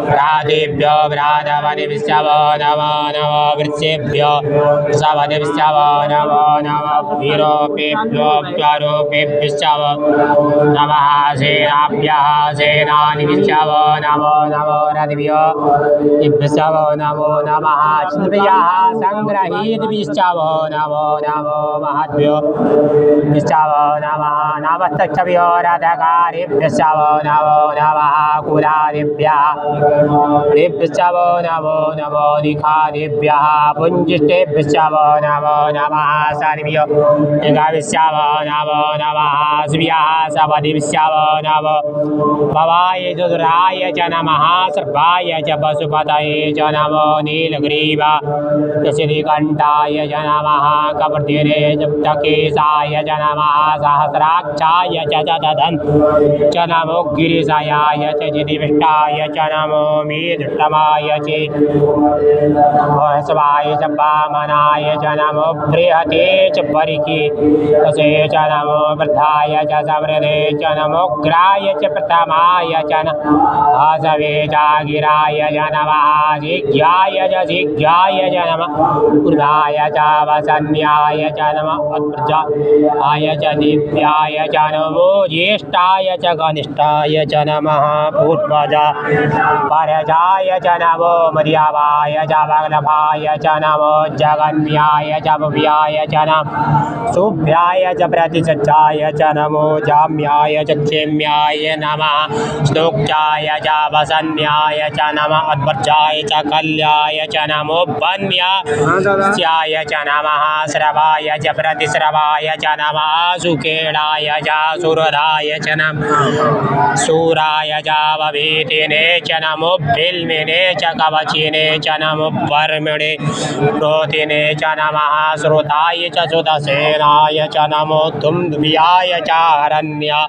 व्रातेभ्यो व्रातवदिभ्यो नमो नमो वृत्सेभ्यो सवदिभ्यो नमो नमो विरूपेभ्यो व्यारूपेभ्यो नमः सेनाभ्यः सेनानिभ्यो नमो नमो रथिभ्यो इभ्यो नमो नमः चिन्त्यः सङ्ग्रहीतभ्यो नमो नमो महद्भ्यो नमः नमस्तभ्यो रथकारिभ्यो नमो नमः कुलादिभ्यः नमो नमो निखादिभ्यः पुञ्जिष्टेभ्यो नमो नमः सर्वेभ्यो नमो नमः शिव्याः सपदिभ्यो नमो भवाय चतुराय च नमः सर्वाय च पशुपतये च नमो नीलग्रीवा श्रीकण्ठाय च नमः कपर्दिने च केशाय च नमः सहस्राक्षाय च दधन् च नमो गिरिशयाय च जिदिविष्टाय च नमो मेधुष्टमाय च भस्वाय च वामनाय च नमो बृहते च परिके तसे च नमो वृद्धाय च समृद्धे च नमो ग्राय च प्रथमाय च हसवे च गिराय च नमः जिज्ञाय च नमः पूर्वाय च वसन्याय च नमः अद्भुजाय च दिव्याय च नमो ज्येष्ठाय च कनिष्ठाय च नमः पूर्वजा परजाय च नमो मर्यावाय च वल्लभाय च नमो जगन्याय च भव्याय च नमः शुभ्याय च प्रतिसज्जाय च नमो जाम्याय च क्षेम्याय नमः श्लोक्याय च वसन्याय च नमः अद्भुजाय च कल्याय च नमो वन्याय च नमः श्रवाय च प्रतिश्रवाय च नमः सुकेणाय च सुरराय च नमः सूराय च ववीतिने च नमो बिल्मिने च कवचिने च नमो वर्मिणे प्रोतिने च नमः श्रुताय च सुदसेनाय च नमो धुम्ध्याय च हरण्या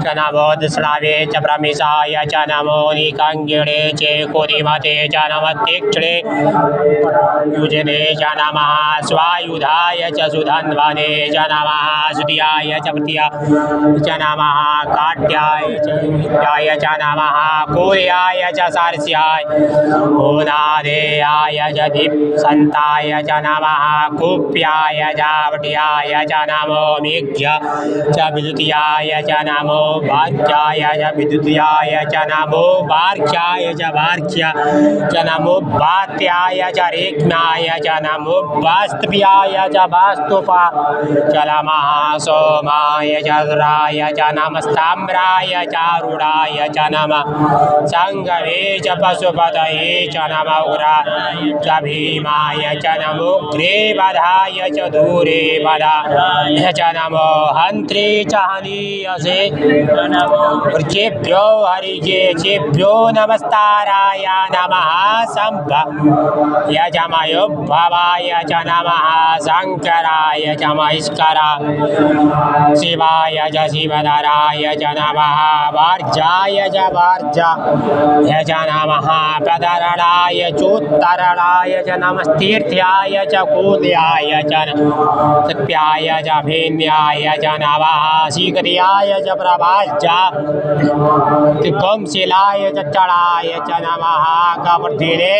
च नमो दुष्णावे च प्रमिषाय च नमो निकङ्गिणे च कुदिमते च नमः तीक्ष्णे युजने च नमः स्वायुधाय च सुधन्वने च नमः सुधियाय च प्रतिया च नमः काट्याय च विद्याय च नमः कूर्याय च सारस्याय भुवनादेयाय च दीप्सन्ताय च नमः कूप्याय च वट्याय च नमो मेघ्य च विद्युतीयाय च नमो वाक्याय च विद्युतीयाय च नमो वार्क्याय च वार्क्य च नमो वात्याय च रेक्ष्माय च नमो वास्तव्याय च वास्तुपा च नमः सोमाय च रुद्राय च नमस्ताम्राय च रुडाय च नमः संगवे च पशुपतये च नमः उग्राय च भीमाय च नमो ग्रीवधाय च दूरे वधाय च नमो हन्त्रे च हनीयसे वृक्षेभ्यो हरिकेशेभ्यो नमस्ताराय नमः यजमयो भवाय च नमः शङ्कराय च महेश्वरा शिवाय च शिवधराय च नमः वार्जाय च वार्जाय च नमः प्रतरणाय चोत्तरणाय च नमस्तीर्थ्याय च कूल्याय च सत्याय च भेन्याय च नमः शीघ्रियाय च प्रभाज्या त्रिकंशिलाय च चणाय च नमः कवर्धिने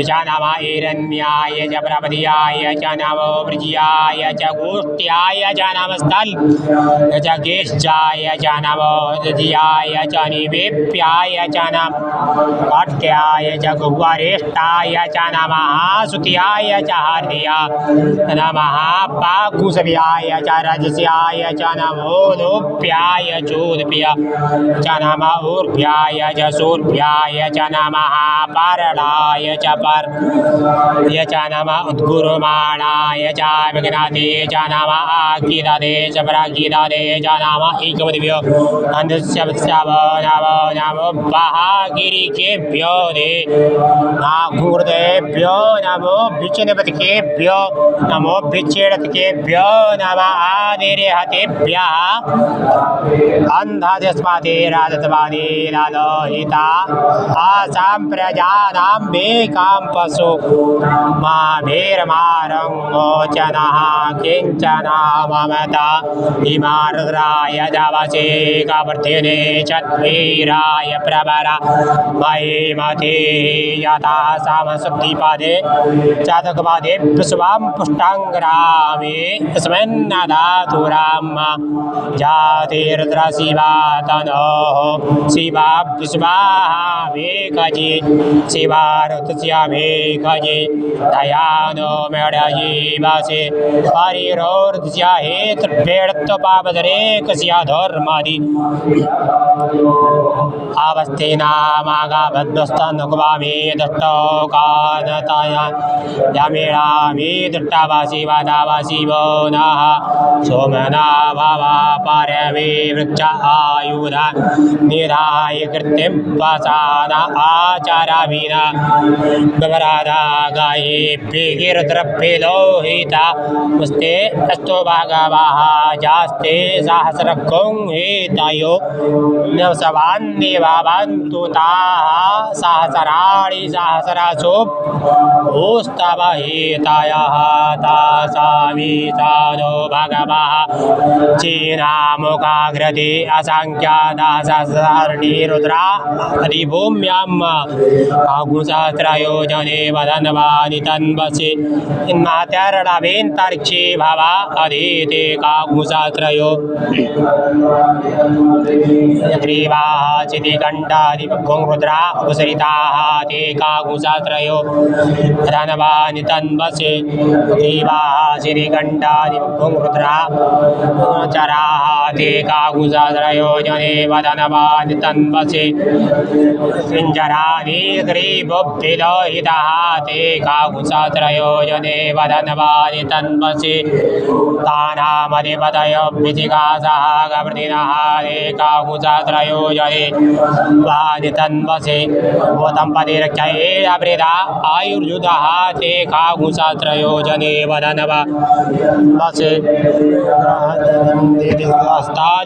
च नमः हिरण्याय च प्रपदियाय च नमो वृज्याय च गोष्ठ्याय च नमस्तल च गेष्ठाय च नमो दधियाय च निवेप्याय च नमः काट्याय च गुह्वरेष्ठाय च नमः सुत्याय च हार्दिया नमः पाकुसव्याय च रजस्याय च नमो लोप्याय चोदप्य च नमः ऊर्भ्याय च सूर्भ्याय च नमः पारणाय च पर्य च नमः उद्गुरुमाणाय च विघ्नाते च नमः गीतादे च प्रागीतादे च नमः एकमदिभ्यो अन्धस्य नमो नमो बाहागिरिकेभ्यो नागुर्देभ्यो नमो विचिनपतिकेभ्यो नमो विचिणतकेभ्यो नमः आदिर्हतेभ्यः अन्धादिस्मातिराजतवादी रालोहिता आसां प्रजानां वेकां पशु मा भीर्मारं मोचनः किञ्चन ममता हिमारुद्राय दवसे कवर्धिने चत्वीराय प्रवरा मयि मति यथा समसुप्तिपदे चातकपदे विश्वां पुष्टाङ्ग्रामे यस्मिन्नदातु राम जातिरुद्र शिवा तनोः शिवा विश्वाः वेकजे शिवारुतस्य वेकजे दयानो मेढजीवसे हरिरोर्दस्य हेतुर्भेडत्वपावदरेकस्य धर्मादि अवस्थेनामागाभद्वस्तनुग्वामे दष्टोकानतया यमेळामि दृष्टावासि वादावासि वो नः सोमना भवा परवे वृक्ष आयुधा निधाय कृत्तिं वसान आचाराभिना गवराधा गाये पिगिरद्रप्यलोहिता मुस्ते अस्तो भागवाः जास्ते सहस्रकुं हितयो नवसवान्निभवन्तु ताः सहस्राणि सहस्रशो भूस्तव हितयः तासामितानो भगवः चीनामुखाग्रति असङ्ख्यादासहस्राणि अधिभूम्याम् आगुसहस्रयोजने वदन्वानि तन्वसि इन्मात्यारणावेन्तरिक्षे भवा अधीते कागुसहस्रयो ग्रीवाः चितिकण्ठादिभुं रुद्रा उपसरिताः ते कागुसहस्रयो वदन्वानि तन्वसि ग्रीवाः चितिकण्ठादिभुं रुद्रा चराः ते कागुसहस्रयोजने वदन्वानि तन्वसि सिञ्जरानि ग्रीवोऽभ्युदहितः ते कागुसहस्रयोजने वदन्वानि तन्वसि तानामधिपतयो विजिगासः गवर्धिनः ते कागुसहस्रयोजने वानि तन्वसि भूतं पतिरक्षयेदवृदा आयुर्युधः ते कागुसहस्रयोजने वदन्वसि हस्तानि